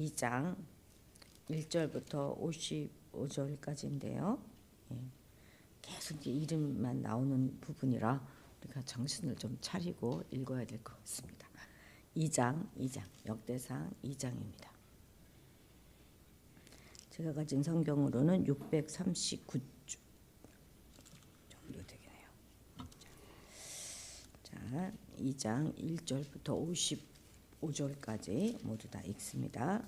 2장 1절부터 55절까지인데요. 계속 이제 이름만 나오는 부분이라 우리가 정신을 좀 차리고 읽어야 될 것 같습니다. 2장 역대상 2장입니다. 제가 가진 성경으로는 639쪽 정도 되겠네요. 자, 2장 1절부터 55절까지 모두 다 읽습니다.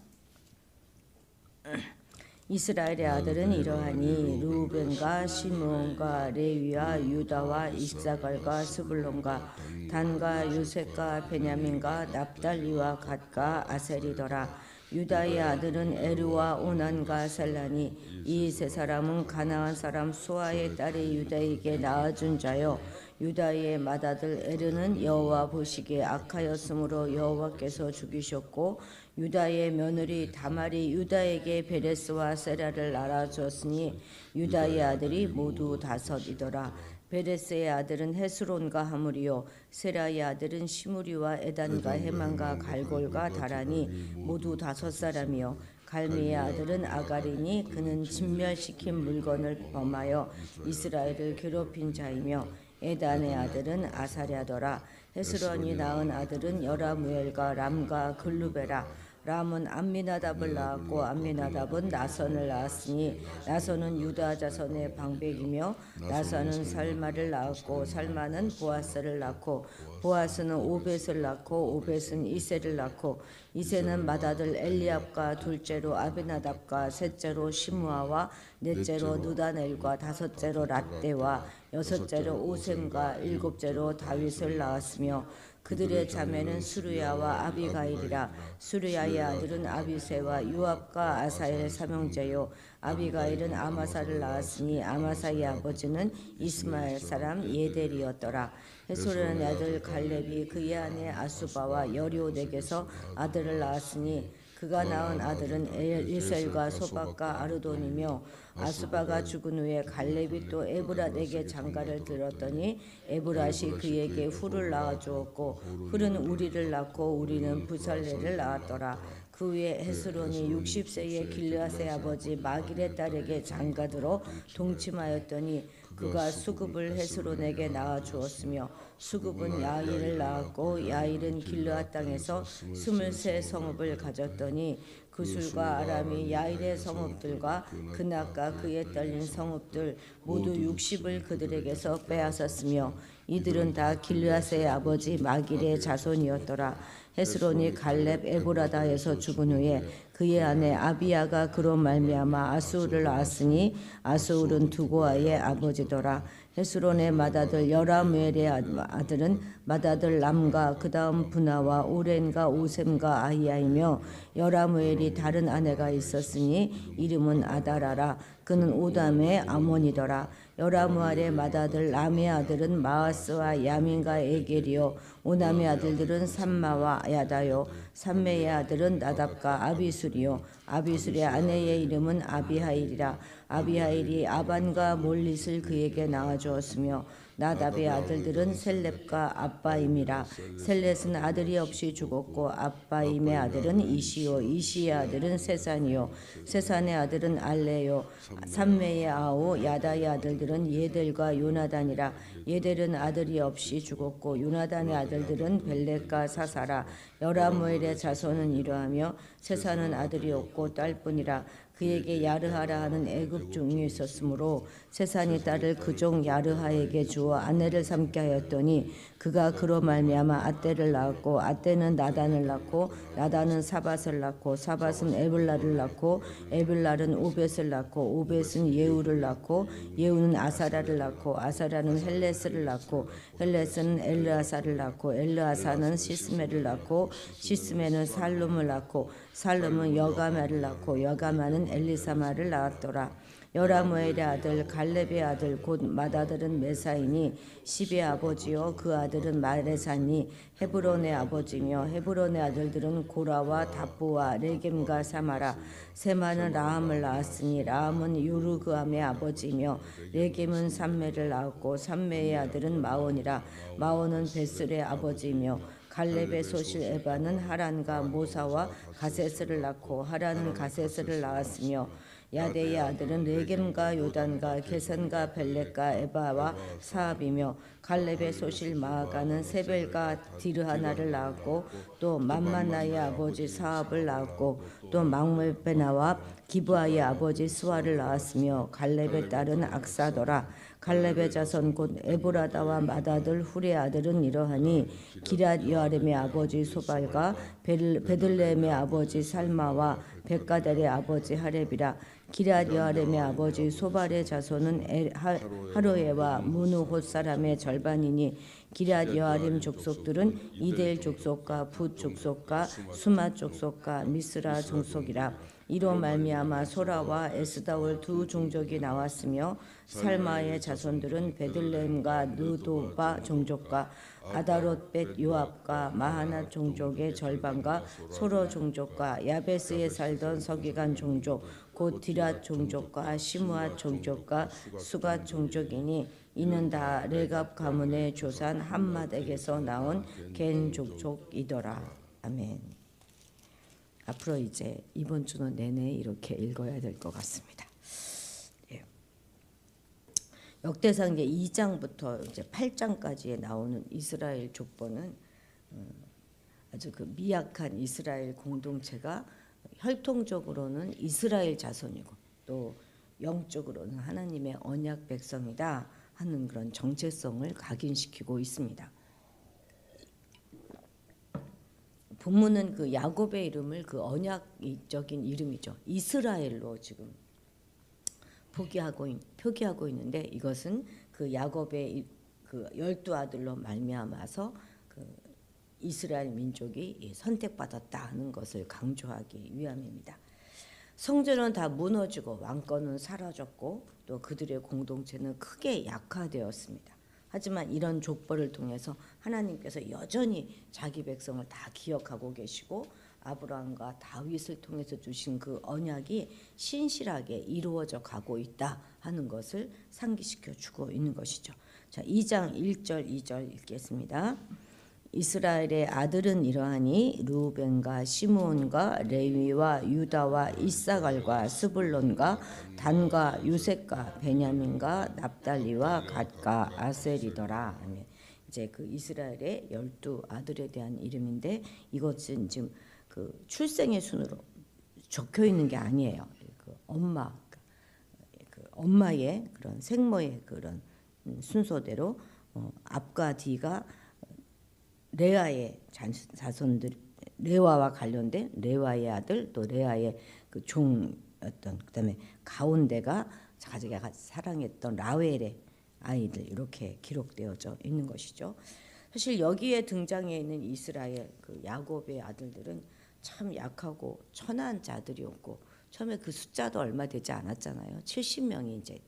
이스라엘의 아들은 이러하니 르우벤과 시므온과 레위와 유다와 이사갈과 스불론과 단과 요셉과 베냐민과 납달리와 갓과 아셀이더라. 유다의 아들은 에르와 오난과 살라니 이 세 사람은 가나안 사람 수아의 딸이 유다에게 낳아준 자요. 유다의 맏아들 에르는 여호와 보시기에 악하였으므로 여호와께서 죽이셨고 유다의 며느리 다말이 유다에게 베레스와 세라를 낳아주었으니 유다의 아들이 모두 5이더라. 베레스의 아들은 헤스론과 하물이요 세라의 아들은 시므리와 에단과 헤만과 갈골과 다라니 모두 5사람이요 갈미의 아들은 아가리니 그는 진멸시킨 물건을 범하여 이스라엘을 괴롭힌 자이며 에단의 아들은 아사랴더라. 헤스론이 낳은 아들은 여라무엘과 람과 글루베라. 람은 암미나답을 낳았고 암미나답은 나선을 낳았으니 나선은 유다 자손의 방백이며 나선은 살마를 낳았고 살마는 보아스를 낳고 보아스는 오벳을 낳고 오벳은 이세를 낳고 이세는 맏아들 엘리압과 둘째로 아비나답과 셋째로 시므아와 넷째로 느다넬과 다섯째로 랏대와 여섯째로 오셈과 일곱째로 다윗을 낳았으며 그들의 자매는 수르야와 아비가일이라. 수르야의 아들은 아비새와 요압과 아사엘 삼형제요 아비가일은 아마사를 낳았으니 아마사의 아버지는 이스마엘 사람 예델이었더라. 헤스론의 아들 갈렙이 그의 아내 아수바와 여리오덱에서 아들을 낳았으니 그가 낳은 아들은 엘리셀과 소박과 아르돈이며 아수바가 죽은 후에 갈렙이 또 에브랏에게 장가를 들었더니 에브랏이 그에게 훌을 낳아주었고 훌은 우리를 낳고 우리는 부살레를 낳았더라. 그 후에 헤스론이 60세의 길르앗의 아버지 마길의 딸에게 장가들어 동침하였더니 그가 수급을 헤스론에게 낳아주었으며 수급은 야일을 낳았고 야일은 길르앗 땅에서 23성읍을 가졌더니 그술과 아람이 야일의 성읍들과 그낙과 그에 딸린 성읍들 모두 60을 그들에게서 빼앗았으며 이들은 다 길르앗의 아버지 마길의 자손이었더라. 헤스론이 갈렙 에브라다에서 죽은 후에 그의 아내 아비야가 그로 말미암아 아수울을 낳았으니 아수울은 두고아의 아버지더라. 헤스론의 맏아들 여라무엘의 아들은 맏아들 람과 그 다음 분하와 오렌과 오셈과 아히야이며 여라무엘이 다른 아내가 있었으니 이름은 아다라라. 그는 오담의 아몬이더라. 여라무엘의 맏아들 람의 아들은 마아스와 야민과 에겔이요 오남의 아들들은 삼마와 야다요 삼매의 아들은 나답과 아비술이요 아비술의 아내의 이름은 아비하일이라. 아비하일이 아반과 몰릿을 그에게 낳아주었으며 나답의 아들들은 셀렙과 아빠임이라. 셀렛은 아들이 없이 죽었고 아빠임의 아들은 이시요 이시의 아들은 세산이요 세산의 아들은 알레요 삼매의 아오 야다의 아들들은 예델과 요나단이라. 예델은 아들이 없이 죽었고 요나단의 아들들은 벨렉과 사사라. 여라무엘의 자손은 이러하며 세산은 아들이 없고 딸뿐이라. 그에게 야르하라 하는 애굽 종이 있었으므로 세산이 딸을 그 종 야르하에게 주어 아내를 삼게 하였더니 그가 그로 말미암아 아떼를 낳았고 아떼는 나단을 낳고 나단은 사밧을 낳고 사밧은 에블라를 낳고 에블라는 오벳을 낳고 오벳은 예후를 낳고 예후는 아사라를 낳고 아사라는 헬레스를 낳고 헬레스는 엘르아사를 낳고 엘르아사는 시스메를 낳고 시스메는 살룸을 낳고 살룸은 여가마를 낳고 여가마는 엘리사마를 낳았더라. 여라무엘의 아들 갈렙의 아들 곧 맏아들은 메사이니 십의 아버지요 그 아들은 마레사니 헤브론의 아버지며 헤브론의 아들들은 고라와 답부와 레겜과 사마라. 세마는 라함을 낳았으니 라함은 요르그암의 아버지며 레겜은 삼매를 낳았고 삼매의 아들은 마온이라. 마온은 베슬의 아버지며 갈렙의 소실 에바는 하란과 모사와 가세스를 낳고 하란은 가세스를 낳았으며 야데의 아들은 레겜과 요단과 게선과 벨렉과 에바와 사압이며 갈렙의 소실 마아가는 세벨과 디르하나를 낳았고 또 만만나의 아버지 사압을 낳았고 또 막멜베나와 기브아의 아버지 스와를 낳았으며 갈렙의 딸은 악사더라. 갈렙의 자손 곧 에브라다와 맏아들 훌의 아들은 이러하니 기랏 여아림의 아버지 소발과 베들레헴의 아버지 살마와 백가델의 아버지 하렙이라. 기랏 여아림의 아버지 소발의 자손은 하로에와 무누톳 사람의 절반이니 기랏 여아림 족속들은 이델 족속과 붓 족속과 수마 족속과 미스라 족속이라. 이로 말미암아 소라와 에스다올 두 종족이 나왔으며 살마의 자손들은 베들레헴과 느도바 종족과 아다롯벳 요압과 마하낫 종족의 절반과 소로 종족과 야베스에 살던 서기관 종족 곧 디랏 종족과 시므앗 종족과 수갓 종족이니 이는 다 레갑 가문의 조산 함맛에게서 나온 겐 족속이더라. 아멘. 앞으로 이제 이번 주는 내내 이렇게 읽어야 될 것 같습니다. 예. 역대상 이제 2장부터 이제 8장까지에 나오는 이스라엘 족보는 아주 그 미약한 이스라엘 공동체가 혈통적으로는 이스라엘 자손이고 또 영적으로는 하나님의 언약 백성이다 하는 그런 정체성을 각인시키고 있습니다. 본문은 그 야곱의 이름을 그 언약적인 이름이죠. 이스라엘로 지금 표기하고 있는데 이것은 그 야곱의 그 12아들로 말미암아서 그 이스라엘 민족이 선택받았다 하는 것을 강조하기 위함입니다. 성전은 다 무너지고 왕권은 사라졌고 또 그들의 공동체는 크게 약화되었습니다. 하지만 이런 족보를 통해서 하나님께서 여전히 자기 백성을 다 기억하고 계시고 아브라함과 다윗을 통해서 주신 그 언약이 신실하게 이루어져 가고 있다 하는 것을 상기시켜 주고 있는 것이죠. 자, 2장 1절 2절 읽겠습니다. 이스라엘의 아들은 이러하니 루벤과 시므온과 레위와 유다와 이사갈과 스불론과 단과 요셉과 베냐민과 납달리와 갓과 아셀이더라. 이제 그 이스라엘의 12아들에 대한 이름인데 이것은 지금 그 출생의 순으로 적혀 있는 게 아니에요. 그 엄마의 그런 생모의 그런 순서대로 앞과 뒤가 레아의 자손들, 레와와 관련된 레와의 아들 또 레아의 그 종였던 그다음에 가운데가 자기가 사랑했던 라헬의 아이들 이렇게 기록되어져 있는 것이죠. 사실 여기에 등장해 있는 이스라엘 그 야곱의 아들들은 참 약하고 천한 자들이었고 처음에 그 숫자도 얼마 되지 않았잖아요. 70명이 이제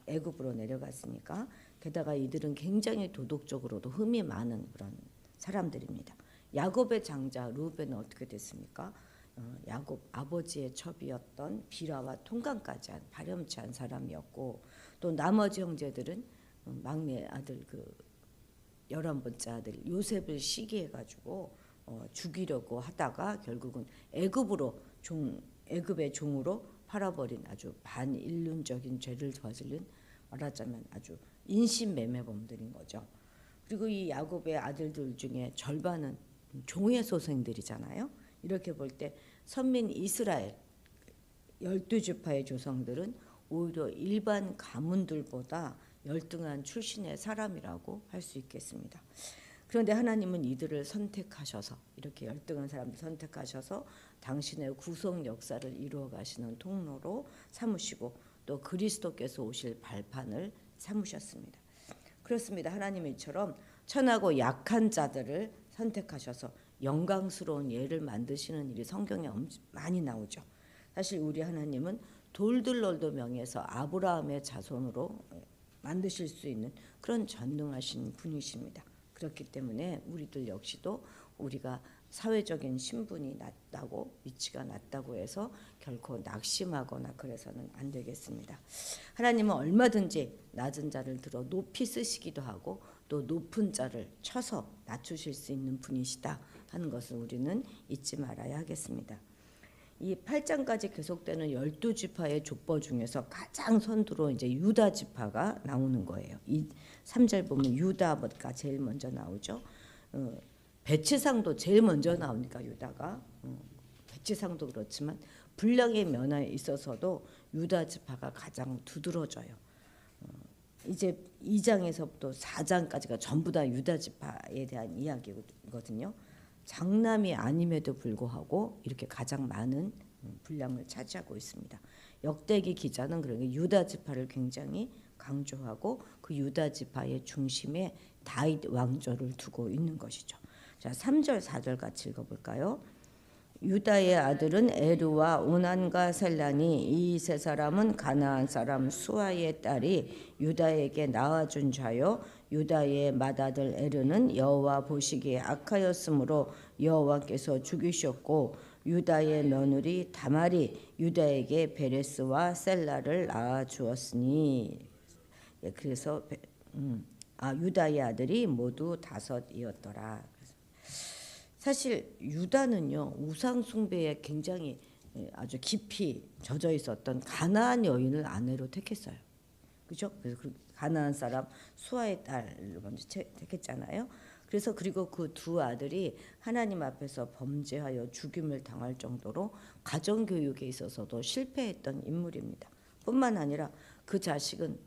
애굽으로 내려갔으니까. 게다가 이들은 굉장히 도덕적으로도 흠이 많은 그런 사람들입니다. 야곱의 장자 루벤은 어떻게 됐습니까? 야곱 아버지의 첩이었던 비라와 통간까지 한 파렴치한 사람이었고 또 나머지 형제들은 막내 아들 그 11번째 아들 요셉을 시기해가지고 죽이려고 하다가 결국은 애굽의 종으로 팔아버린 아주 반인륜적인 죄를 저지른 말하자면 아주 인신매매범들인 거죠. 그리고 이 야곱의 아들들 중에 절반은 종의 소생들이잖아요. 이렇게 볼 때 선민 이스라엘 12지파의 조상들은 오히려 일반 가문들보다 열등한 출신의 사람이라고 할 수 있겠습니다. 그런데 하나님은 이들을 선택하셔서 이렇게 열등한 사람들 선택하셔서 당신의 구속 역사를 이루어 가시는 통로로 삼으시고 또 그리스도께서 오실 발판을 삼으셨습니다. 그렇습니다. 하나님은 이처럼 천하고 약한 자들을 선택하셔서 영광스러운 예를 만드시는 일이 성경에 많이 나오죠. 사실 우리 하나님은 돌들롤도 명해서 아브라함의 자손으로 만드실 수 있는 그런 전능하신 분이십니다. 그렇기 때문에 우리들 역시도 우리가 사회적인 신분이 낮다고 위치가 낮다고 해서 결코 낙심하거나 그래서는 안 되겠습니다. 하나님은 얼마든지 낮은 자를 들어 높이 쓰시기도 하고 또 높은 자를 쳐서 낮추실 수 있는 분이시다 하는 것을 우리는 잊지 말아야 하겠습니다. 이 8장까지 계속되는 12지파의 족보 중에서 가장 선두로 이제 유다 지파가 나오는 거예요. 이 3절 보면 유다가 제일 먼저 나오죠. 배치상도 제일 먼저 나오니까 유다가 배치상도 그렇지만 분량의 면에 있어서도 유다 지파가 가장 두드러져요. 이제 2장에서부터 4장까지가 전부 다 유다 지파에 대한 이야기거든요. 장남이 아님에도 불구하고 이렇게 가장 많은 분량을 차지하고 있습니다. 역대기 기자는 그러니까 유다 지파를 굉장히 강조하고 그 유다 지파의 중심에 다윗 왕조를 두고 있는 것이죠. 자, 3절 4절 같이 읽어볼까요? 유다의 아들은 에르와 오난과 셀란이 이 세 사람은 가나안 사람 수아의 딸이 유다에게 낳아준 자요 유다의 맏아들 에르는 여호와 보시기에 악하였으므로 여호와께서 죽이셨고 유다의 며느리 다말이 유다에게 베레스와 셀라를 낳아 주었으니 그래서 유다의 아들이 모두 5이었더라. 사실 유다는요 우상 숭배에 굉장히 아주 깊이 젖어 있었던 가나안 여인을 아내로 택했어요. 그죠? 그래서 가나안 사람 수아의 딸을 먼저 택했잖아요. 그래서 그리고 그 두 아들이 하나님 앞에서 범죄하여 죽임을 당할 정도로 가정 교육에 있어서도 실패했던 인물입니다. 뿐만 아니라 그 자신은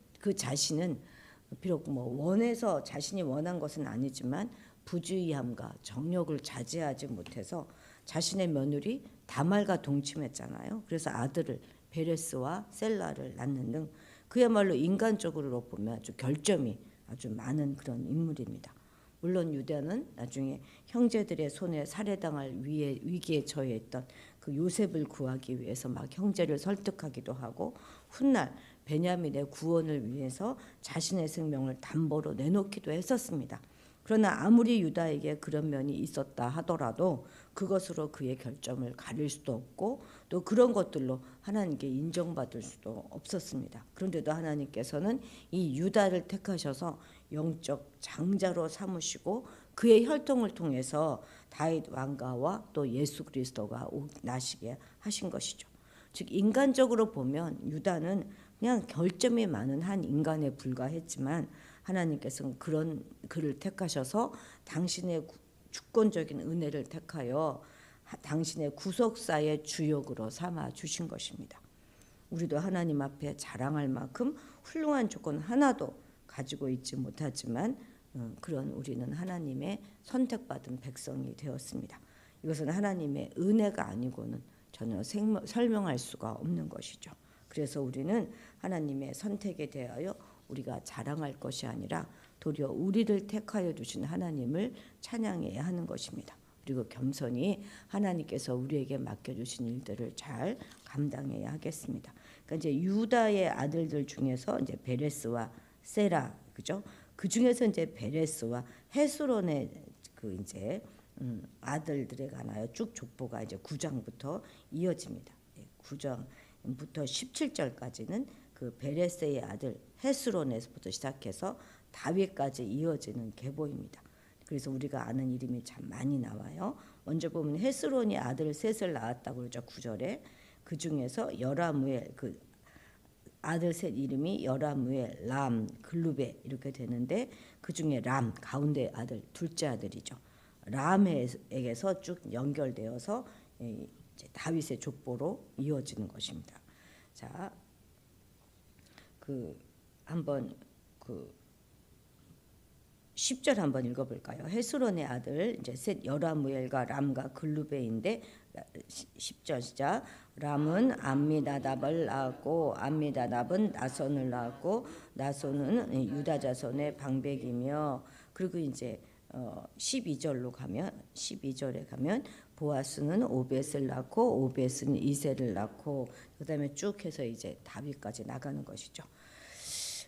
비록 원해서 자신이 원한 것은 아니지만 부주의함과 정욕을 자제하지 못해서 자신의 며느리 다말과 동침했잖아요. 그래서 아들을 베레스와 셀라를 낳는 등 그야말로 인간적으로 보면 아주 결점이 아주 많은 그런 인물입니다. 물론 유다는 나중에 형제들의 손에 살해당할 위기에 처해있던 그 요셉을 구하기 위해서 막 형제를 설득하기도 하고 훗날 베냐민의 구원을 위해서 자신의 생명을 담보로 내놓기도 했었습니다. 그러나 아무리 유다에게 그런 면이 있었다 하더라도 그것으로 그의 결점을 가릴 수도 없고 또 그런 것들로 하나님께 인정받을 수도 없었습니다. 그런데도 하나님께서는 이 유다를 택하셔서 영적 장자로 삼으시고 그의 혈통을 통해서 다윗 왕가와 또 예수 그리스도가 나시게 하신 것이죠. 즉 인간적으로 보면 유다는 그냥 결점이 많은 한 인간에 불과했지만 하나님께서는 그런 그를 택하셔서 당신의 주권적인 은혜를 택하여 당신의 구속사의 주역으로 삼아 주신 것입니다. 우리도 하나님 앞에 자랑할 만큼 훌륭한 조건 하나도 가지고 있지 못하지만 그런 우리는 하나님의 선택받은 백성이 되었습니다. 이것은 하나님의 은혜가 아니고는 전혀 설명할 수가 없는 것이죠. 그래서 우리는 하나님의 선택에 대하여 우리가 자랑할 것이 아니라 도리어 우리를 택하여 주신 하나님을 찬양해야 하는 것입니다. 그리고 겸손히 하나님께서 우리에게 맡겨주신 일들을 잘 감당해야 하겠습니다. 그러니까 이제 유다의 아들들 중에서 이제 베레스와 세라, 그죠? 그 중에서 이제 베레스와 헤스론의 그 이제 아들들에 관하여 쭉 족보가 이제 9장부터 이어집니다. 9장부터 17절까지는 그 베레스의 아들 헤스론에서부터 시작해서 다윗까지 이어지는 계보입니다. 그래서 우리가 아는 이름이 참 많이 나와요. 먼저 보면 헤스론이 아들 셋을 낳았다고 그러죠. 9절에. 그 중에서 여라무엘 그 아들 셋 이름이 여라무엘, 람, 글루베 이렇게 되는데 그 중에 람 가운데 아들 둘째 아들이죠. 람에게서 쭉 연결되어서 이제 다윗의 족보로 이어지는 것입니다. 자, 한번 10절 한번 읽어볼까요? 헤스론의 아들 이제 셋 여라무엘과 람과 글루베인데 10절 시작. 람은 암미나답을 낳았고 암미나답은 나손을 낳았고 나손은 유다 자손의 방백이며 그리고 이제 12절에 가면 보아스는 오벳을 낳고 오벳은 이세를 낳고 그다음에 쭉 해서 이제 다윗까지 나가는 것이죠.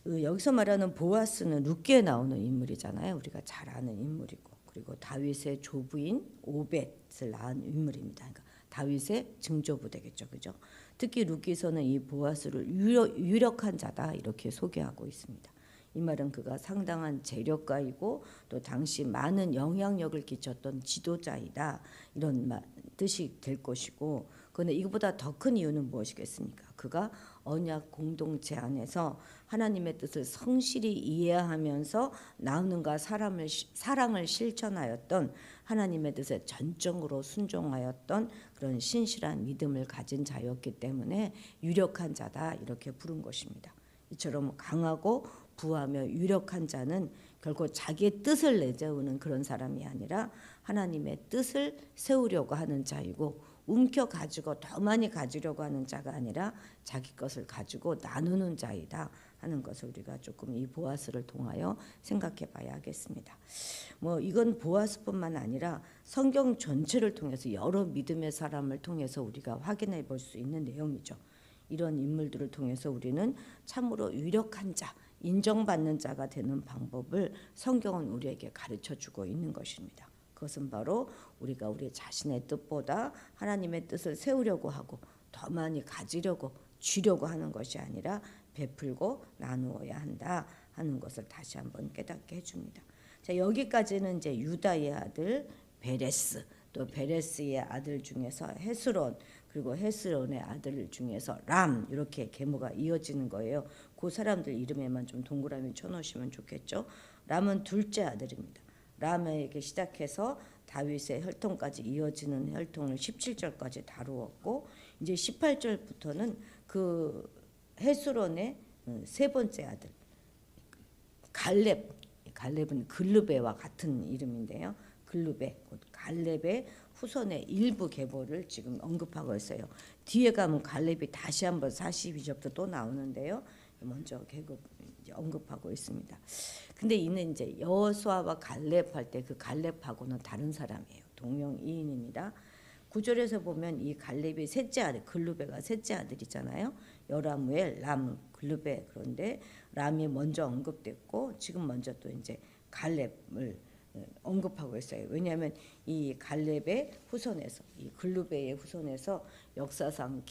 여기서 말하는 보아스는 룻기에 나오는 인물이잖아요. 우리가 잘 아는 인물이고 그리고 다윗의 조부인 오벳을 낳은 인물입니다. 그러니까 다윗의 증조부 되겠죠, 그죠? 특히 룻기서는 이 보아스를 유력한 자다 이렇게 소개하고 있습니다. 이 말은 그가 상당한 재력가이고 또 당시 많은 영향력을 끼쳤던 지도자이다, 이런 뜻이 될 것이고, 그런데 이것보다 더 큰 이유는 무엇이겠습니까? 그가 언약 공동체 안에서 하나님의 뜻을 성실히 이해하면서 나누는가 사랑을 실천하였던, 하나님의 뜻에 전적으로 순종하였던 그런 신실한 믿음을 가진 자였기 때문에 유력한 자다, 이렇게 부른 것입니다. 이처럼 강하고 부하며 유력한 자는 결코 자기의 뜻을 내세우는 그런 사람이 아니라 하나님의 뜻을 세우려고 하는 자이고, 움켜가지고 더 많이 가지려고 하는 자가 아니라 자기 것을 가지고 나누는 자이다 하는 것을 우리가 조금 이 보아스를 통하여 생각해 봐야 하겠습니다. 이건 보아스뿐만 아니라 성경 전체를 통해서 여러 믿음의 사람을 통해서 우리가 확인해 볼 수 있는 내용이죠. 이런 인물들을 통해서 우리는 참으로 유력한 자, 인정받는 자가 되는 방법을 성경은 우리에게 가르쳐 주고 있는 것입니다. 그것은 바로 우리가 우리 자신의 뜻보다 하나님의 뜻을 세우려고 하고 더 많이 가지려고 주려고 하는 것이 아니라 베풀고 나누어야 한다 하는 것을 다시 한번 깨닫게 해줍니다. 자, 여기까지는 이제 유다의 아들 베레스, 또 베레스의 아들 중에서 헤스론, 그리고 헤스론의 아들 중에서 람, 이렇게 계모가 이어지는 거예요. 그 사람들 이름에만 좀 동그라미 쳐놓으시면 좋겠죠. 람은 둘째 아들입니다. 람에게 시작해서 다윗의 혈통까지 이어지는 혈통을 17절까지 다루었고, 이제 18절부터는 그 헤스론의 세 번째 아들 갈렙은 글르베와 같은 이름인데요. 글르베, 곧 갈렙의 후손의 일부 계보를 지금 언급하고 있어요. 뒤에 가면 갈렙이 다시 한번 42절부터 또 나오는데요. 먼저 언급하고 있습니다. 근데 이는 이제 여호수아와 갈렙 할 때 그 갈렙하고는 다른 사람이에요. 동명이인입니다. 9절에서 보면 이 갈렙이 셋째 아들, 글루베가 셋째 아들이잖아요. 여라무엘, 람, 글루베. 그런데 람이 먼저 언급됐고 지금 먼저 또 이제 갈렙을 언급하고 있어요. 왜냐하면 이 갈렙의 후손에서, 이 글루베의 후손에서 역사상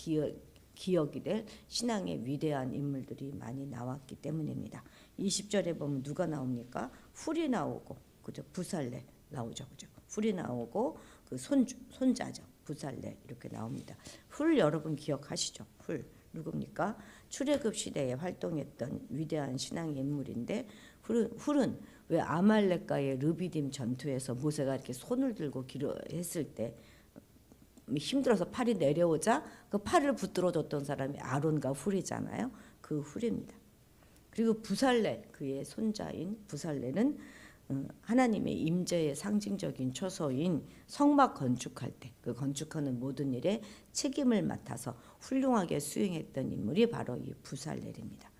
기억이 될 신앙의 위대한 인물들이 많이 나왔기 때문입니다. 20절에 보면 누가 나옵니까? 훌이 나오고, 그죠? 부살레 나오죠, 그죠? 훌이 나오고 그 손자죠, 부살레, 이렇게 나옵니다. 훌 여러분 기억하시죠? 훌 누굽니까? 출애굽 시대에 활동했던 위대한 신앙의 인물인데, 훌은 왜 아말렉과의 르비딤 전투에서 모세가 이렇게 손을 들고 했을 때 힘들어서 팔이 내려오자 그 팔을 붙들어 줬던 사람이 아론과 훌이잖아요. 그 훌입니다. 그리고 부살레, 그의 손자인 부살레는 하나님의 임재의 상징적인 초소인 성막 건축할 때 그 건축하는 모든 일에 책임을 맡아서 훌륭하게 수행했던 인물이 바로 이 부살렐입니다.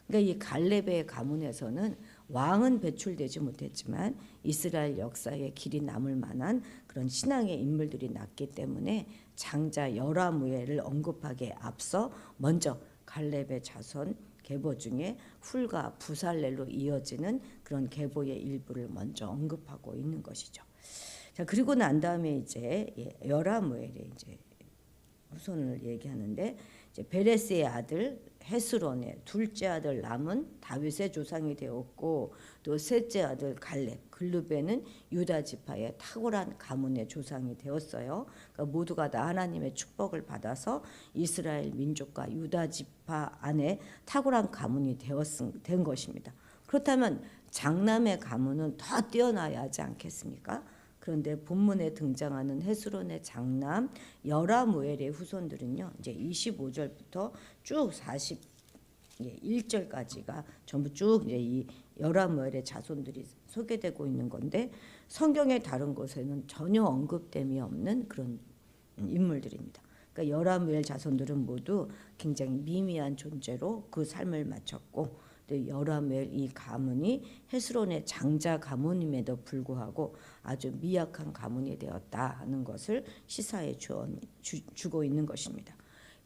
그러니까 이 갈렙의 가문에서는 왕은 배출되지 못했지만 이스라엘 역사에 길이 남을 만한 그런 신앙의 인물들이 났기 때문에 장자 여라무엘을 언급하기에 앞서 먼저 갈렙의 자손 계보 중에 훌과 부살렐로 이어지는 그런 계보의 일부를 먼저 언급하고 있는 것이죠. 자, 그리고 난 다음에 이제 여라무엘의 이제 후손을 얘기하는데, 이제 베레스의 아들 헤스론의 둘째 아들 람은 다윗의 조상이 되었고, 또 셋째 아들 갈렙, 글르베는 유다 지파의 탁월한 가문의 조상이 되었어요. 그러니까 모두가 다 하나님의 축복을 받아서 이스라엘 민족과 유다 지파 안에 탁월한 가문이 된 것입니다. 그렇다면 장남의 가문은 더 뛰어나야 하지 않겠습니까? 그런데 본문에 등장하는 헤스론의 장남 여라무엘의 후손들은요, 이제 25절부터 쭉 41절까지가 전부 쭉 이제 이 여라무엘의 자손들이 소개되고 있는 건데, 성경의 다른 곳에는 전혀 언급됨이 없는 그런 인물들입니다. 그러니까 여라무엘 자손들은 모두 굉장히 미미한 존재로 그 삶을 마쳤고, 여라무엘 이 가문이 헤스론의 장자 가문임에도 불구하고 아주 미약한 가문이 되었다 하는 것을 시사해 주고 있는 것입니다.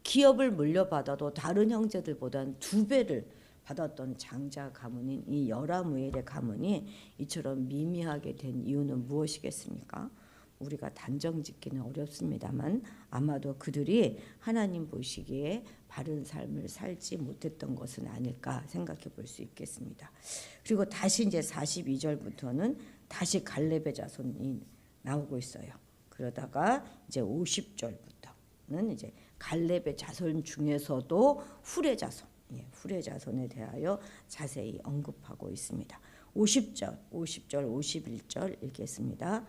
기업을 물려받아도 다른 형제들보다는 2배를 받았던 장자 가문인 이 여라무엘의 가문이 이처럼 미미하게 된 이유는 무엇이겠습니까? 우리가 단정짓기는 어렵습니다만 아마도 그들이 하나님 보시기에 바른 삶을 살지 못했던 것은 아닐까 생각해 볼 수 있겠습니다. 그리고 다시 이제 42절부터는 다시 갈렙의 자손이 나오고 있어요. 그러다가 이제 50절부터는 이제 갈렙의 자손 중에서도 훌의 자손, 훌의 자손에 대하여 자세히 언급하고 있습니다. 50절, 51절 읽겠습니다.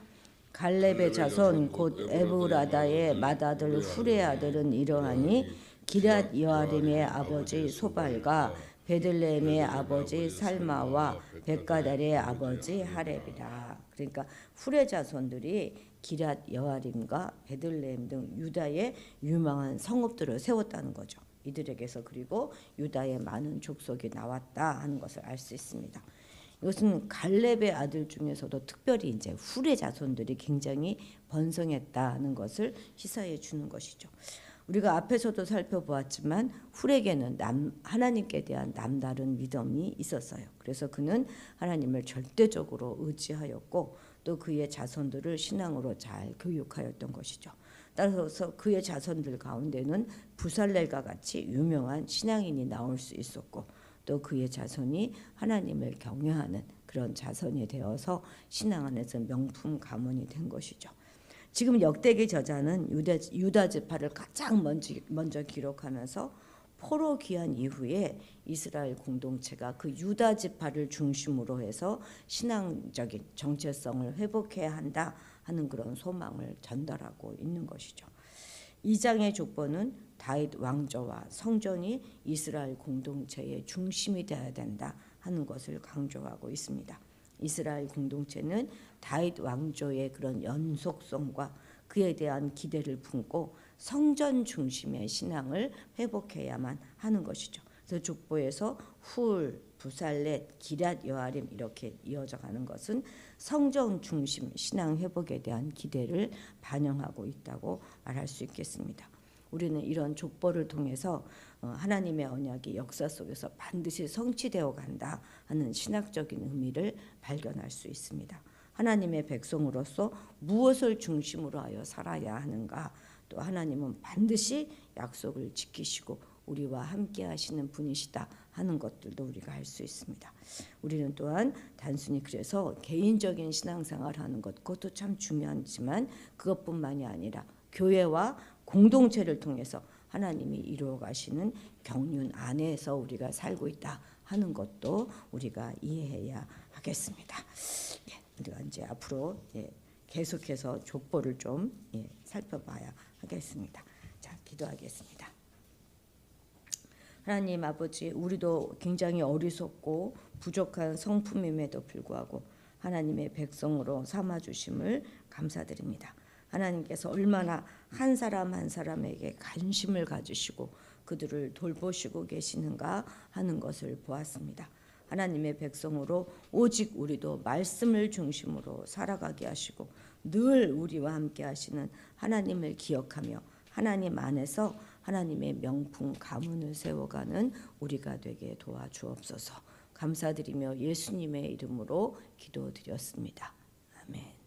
갈렙의 자손 곧 에브라다의 맏아들 훌의 아들은 이러하니 기럇 여아림의 아버지 소발과 베들레헴의 아버지 살마와 백가달의 아버지 하렙이라. 그러니까 훌의 자손들이 기럇 여아림과 베들레헴 등 유다의 유명한 성읍들을 세웠다는 거죠. 이들에게서 그리고 유다의 많은 족속이 나왔다 하는 것을 알 수 있습니다. 이것은 갈렙의 아들 중에서도 특별히 이제 훌의 자손들이 굉장히 번성했다는 것을 시사해 주는 것이죠. 우리가 앞에서도 살펴보았지만 훌에게는 하나님께 대한 남다른 믿음이 있었어요. 그래서 그는 하나님을 절대적으로 의지하였고 또 그의 자손들을 신앙으로 잘 교육하였던 것이죠. 따라서 그의 자손들 가운데는 부살렐과 같이 유명한 신앙인이 나올 수 있었고 또 그의 자손이 하나님을 경외하는 그런 자손이 되어서 신앙 안에서 명품 가문이 된 것이죠. 지금 역대기 저자는 유다 지파를 가장 먼저 기록하면서 포로 귀환 이후에 이스라엘 공동체가 그 유다 지파를 중심으로 해서 신앙적인 정체성을 회복해야 한다 하는 그런 소망을 전달하고 있는 것이죠. 2장의 족보는 다윗 왕조와 성전이 이스라엘 공동체의 중심이 되어야 된다 하는 것을 강조하고 있습니다. 이스라엘 공동체는 다윗 왕조의 그런 연속성과 그에 대한 기대를 품고 성전 중심의 신앙을 회복해야만 하는 것이죠. 그래서 족보에서 훌, 부살렛, 기럇 여아림 이렇게 이어져 가는 것은 성전 중심 신앙 회복에 대한 기대를 반영하고 있다고 말할 수 있겠습니다. 우리는 이런 족보를 통해서 하나님의 언약이 역사 속에서 반드시 성취되어 간다 하는 신학적인 의미를 발견할 수 있습니다. 하나님의 백성으로서 무엇을 중심으로 하여 살아야 하는가, 또 하나님은 반드시 약속을 지키시고 우리와 함께 하시는 분이시다 하는 것들도 우리가 알 수 있습니다. 우리는 또한 단순히 그래서 개인적인 신앙생활을 하는 것, 그것도 참 중요하지만 그것뿐만이 아니라 교회와 공동체를 통해서 하나님이 이루어 가시는 경륜 안에서 우리가 살고 있다 하는 것도 우리가 이해해야 하겠습니다. 우리가 이제 앞으로 계속해서 족보를 좀 살펴봐야 하겠습니다. 자, 기도하겠습니다. 하나님 아버지, 우리도 굉장히 어리석고 부족한 성품임에도 불구하고 하나님의 백성으로 삼아주심을 감사드립니다. 하나님께서 얼마나 한 사람 한 사람에게 관심을 가지시고 그들을 돌보시고 계시는가 하는 것을 보았습니다. 하나님의 백성으로 오직 우리도 말씀을 중심으로 살아가게 하시고 늘 우리와 함께 하시는 하나님을 기억하며 하나님 안에서 하나님의 명품 가문을 세워가는 우리가 되게 도와주옵소서. 감사드리며 예수님의 이름으로 기도드렸습니다. 아멘.